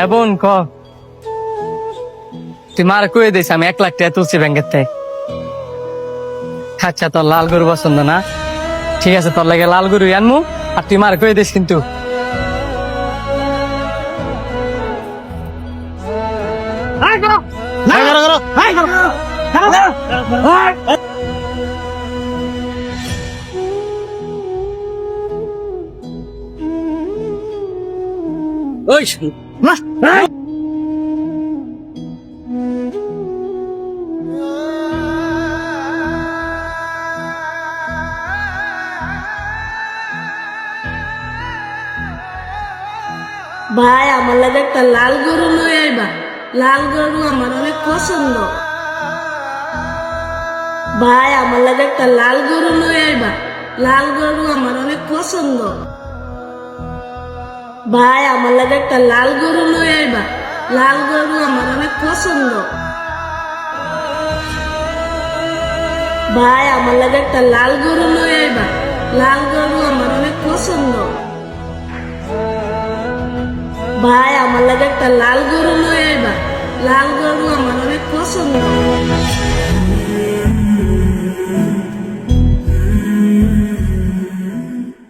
হ্যাঁ বোন ক তুই মার কয়ে দিস আমি 1 লাখ টাকা তুলছি ব্যাংকের থেকে। আচ্ছা তোর লাল গরু পছন্দ না, ঠিক আছে তোর লাগে লাল গরু আনমু, আর তুই মার কয়ে দিস কিন্তু। ওই ভাই আমার লাগে একটা লাল গরু লই আইবা, লাল গরু আমার অনেক পছন্দ। ভাই আমার লাগে একটা লাল গরু লই আইবা, লাল গরু আমার অনেক পছন্দ। ভাই আমার লাগে একটা লাল গরু লই আইবা, লাল গরু আমার অনেক পছন্দ। ভাই আমার লাগে একটা লাল গরু লই আইবা, লাল গরু আমার অনেক পছন্দ। ভাই আমার লাগে একটা লাল গরু লই আইবা, লাল গরু আমার অনেক পছন্দ।